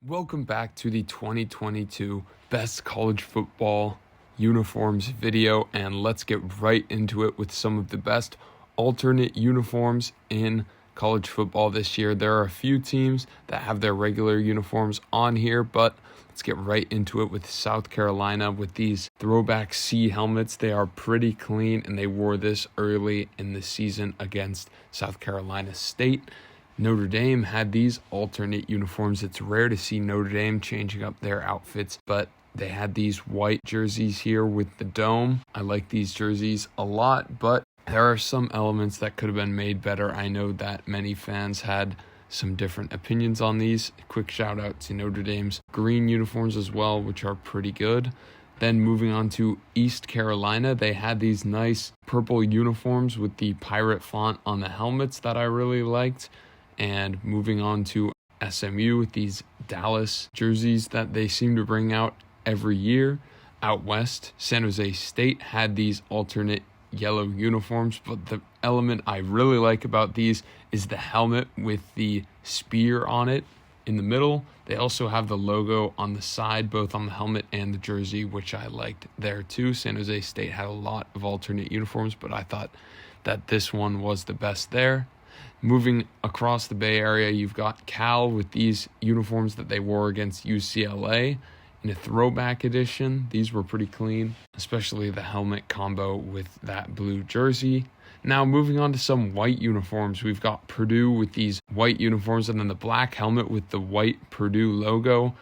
Welcome back to the 2022 Best College Football Uniforms video, and let's get right into it with some of the best alternate uniforms in college football this year. There are a few teams that have their regular uniforms on here, but let's get right into it with South Carolina with these throwback C helmets. They are pretty clean, and they wore this early in the season against South Carolina State. Notre Dame had these alternate uniforms. It's rare to see Notre Dame changing up their outfits, but they had these white jerseys here with the dome. I like these jerseys a lot, but there are some elements that could have been made better. I know that many fans had some different opinions on these. A quick shout out to Notre Dame's green uniforms as well, which are pretty good. Then moving on to East Carolina, they had these nice purple uniforms with the pirate font on the helmets that I really liked. And moving on to SMU with these Dallas jerseys that they seem to bring out every year. Out west, San Jose State had these alternate yellow uniforms, but the element I really like about these is the helmet with the spear on it in the middle. They also have the logo on the side, both on the helmet and the jersey, which I liked there too. San Jose State had a lot of alternate uniforms, but I thought that this one was the best there. Moving across the Bay Area, you've got Cal with these uniforms that they wore against UCLA in a throwback edition. These were pretty clean, especially the helmet combo with that blue jersey. Now moving on to some white uniforms, we've got Purdue with these white uniforms and then the black helmet with the white Purdue logo.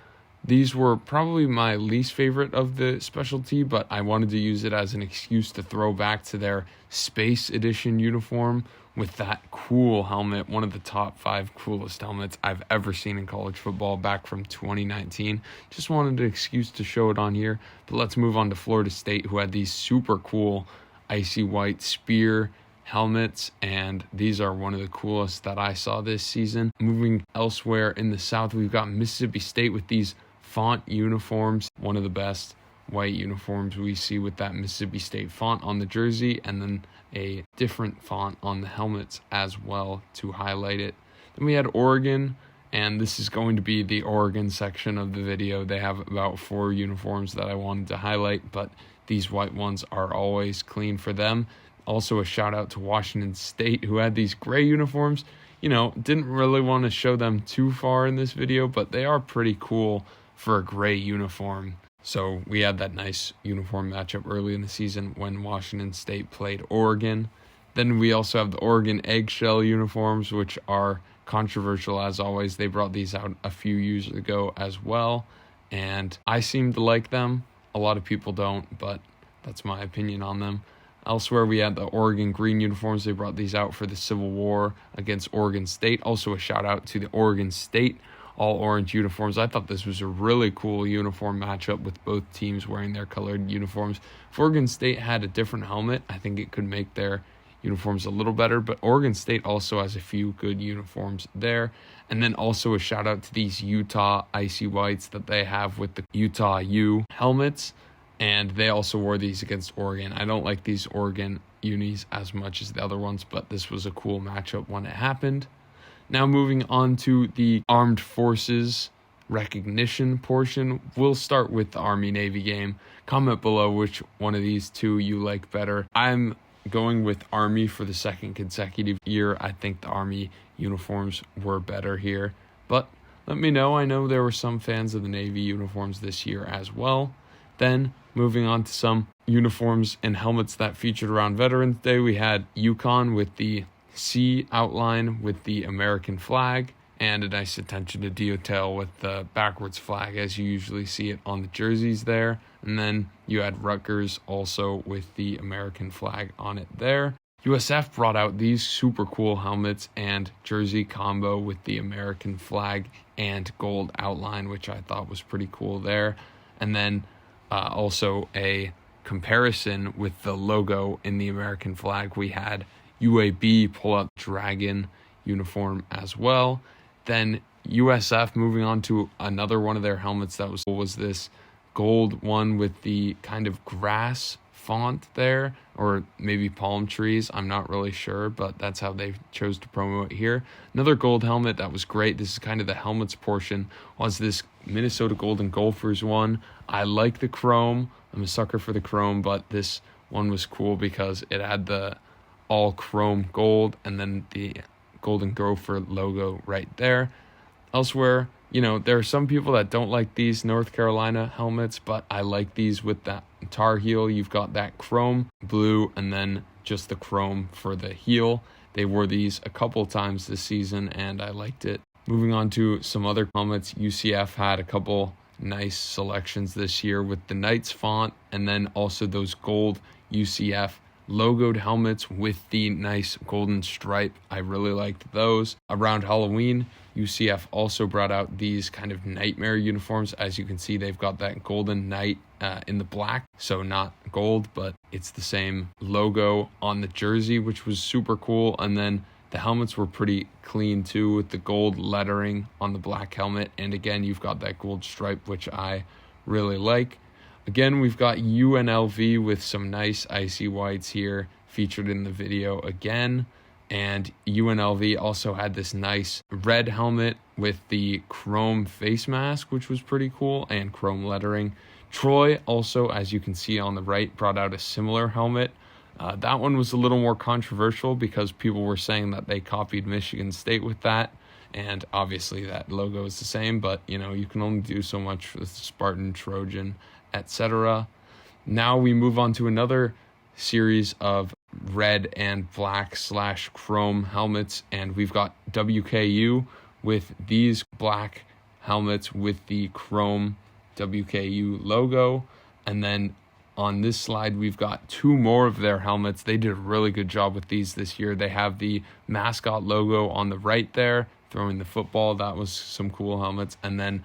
These were probably my least favorite of the specialty, but I wanted to use it as an excuse to throw back to their Space Edition uniform with that cool helmet, one of the top 5 coolest helmets I've ever seen in college football back from 2019. Just wanted an excuse to show it on here. But let's move on to Florida State, who had these super cool icy white spear helmets, and these are one of the coolest that I saw this season. Moving elsewhere in the South, we've got Mississippi State with these font uniforms, one of the best white uniforms we see with that Mississippi State font on the jersey, and then a different font on the helmets as well to highlight it. Then we had Oregon, and this is going to be the Oregon section of the video. They have about 4 uniforms that I wanted to highlight, but these white ones are always clean for them. Also a shout out to Washington State, who had these gray uniforms. Didn't really want to show them too far in this video, but they are pretty cool for a gray uniform. So we had that nice uniform matchup early in the season when Washington State played Oregon. Then we also have the Oregon eggshell uniforms, which are controversial as always. They brought these out a few years ago as well, and I seem to like them. A lot of people don't, but that's my opinion on them. Elsewhere, we had the Oregon green uniforms. They brought these out for the Civil War against Oregon State. Also a shout out to the Oregon State all-orange uniforms. I thought this was a really cool uniform matchup with both teams wearing their colored uniforms. If Oregon State had a different helmet, I think it could make their uniforms a little better, but Oregon State also has a few good uniforms there. And then also a shout out to these Utah icy whites that they have with the Utah U helmets, and they also wore these against Oregon. I don't like these Oregon unis as much as the other ones, but this was a cool matchup when it happened. Now moving on to the Armed Forces recognition portion, we'll start with the Army-Navy game. Comment below which one of these two you like better. I'm going with Army for the second consecutive year. I think the Army uniforms were better here, but let me know. I know there were some fans of the Navy uniforms this year as well. Then moving on to some uniforms and helmets that featured around Veterans Day, we had UConn with the C outline with the American flag and a nice attention to detail with the backwards flag as you usually see it on the jerseys there. And then you had Rutgers also with the American flag on it there. USF brought out these super cool helmets and jersey combo with the American flag and gold outline, which I thought was pretty cool there. And then also a comparison with the logo in the American flag. We had UAB pull out dragon uniform as well. Then USF moving on to another one of their helmets that was this gold one with the kind of grass font there, or maybe palm trees. I'm not really sure, but that's how they chose to promo it here. Another gold helmet that was great. This is kind of the helmets portion. Was this Minnesota Golden Gophers one. I like the chrome. I'm a sucker for the chrome, but this one was cool because it had the all chrome gold and then the Golden Gopher logo right there. Elsewhere, there are some people that don't like these North Carolina helmets, but I like these with that Tar Heel. You've got that chrome blue and then just the chrome for the heel. They wore these a couple times this season and I liked it. Moving on to some other helmets, UCF had a couple nice selections this year with the Knights font and then also those gold UCF logoed helmets with the nice golden stripe. I really liked those. Around Halloween, UCF also brought out these kind of nightmare uniforms. As you can see, they've got that golden knight in the black, so not gold, but it's the same logo on the jersey, which was super cool. And then the helmets were pretty clean too, with the gold lettering on the black helmet. And again, you've got that gold stripe, which I really like. Again, we've got UNLV with some nice icy whites here featured in the video again. And UNLV also had this nice red helmet with the chrome face mask, which was pretty cool, and chrome lettering. Troy also, as you can see on the right, brought out a similar helmet. That one was a little more controversial because people were saying that they copied Michigan State with that. And obviously that logo is the same, but you can only do so much with Spartan, Trojan, etc. Now we move on to another series of red and black / chrome helmets, and we've got WKU with these black helmets with the chrome WKU logo. And then on this slide, we've got two more of their helmets. They did a really good job with these this year. They have the mascot logo on the right there, throwing the football. That was some cool helmets. And then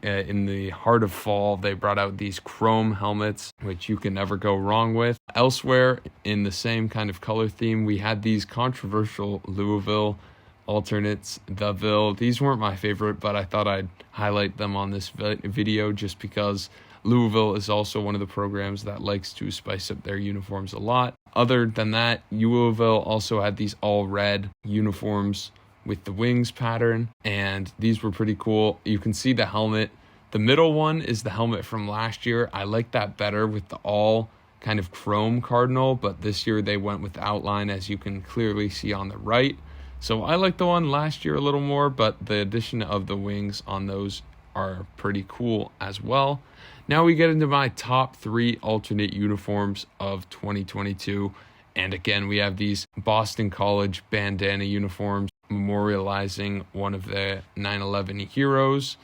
in the heart of fall, they brought out these chrome helmets, which you can never go wrong with. Elsewhere, in the same kind of color theme, we had these controversial Louisville alternates, the Ville. These weren't my favorite, but I thought I'd highlight them on this video just because Louisville is also one of the programs that likes to spice up their uniforms a lot. Other than that, Louisville also had these all red uniforms with the wings pattern, and these were pretty cool. You can see the helmet. The middle one is the helmet from last year. I like that better with the all kind of chrome cardinal, but this year they went with outline, as you can clearly see on the right. So I like the one last year a little more, but the addition of the wings on those are pretty cool as well. Now we get into my top 3 alternate uniforms of 2022. And again, we have these Boston College bandana uniforms memorializing one of the 9/11 heroes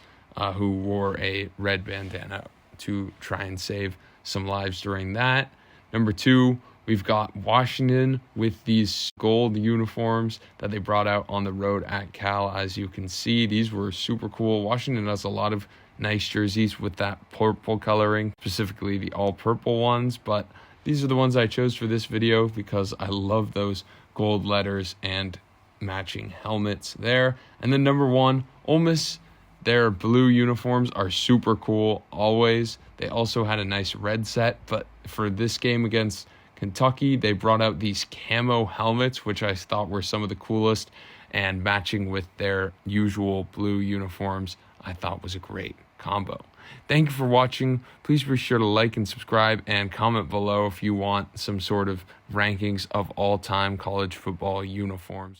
who wore a red bandana to try and save some lives during that. Number 2, we've got Washington with these gold uniforms that they brought out on the road at Cal. As you can see, these were super cool. Washington has a lot of nice jerseys with that purple coloring, specifically the all purple ones, but these are the ones I chose for this video because I love those gold letters and matching helmets there. And then number 1, Ole Miss, their blue uniforms are super cool always. They also had a nice red set, but for this game against Kentucky, they brought out these camo helmets, which I thought were some of the coolest, and matching with their usual blue uniforms, I thought was a great combo. Thank you for watching. Please be sure to like and subscribe and comment below if you want some sort of rankings of all-time college football uniforms.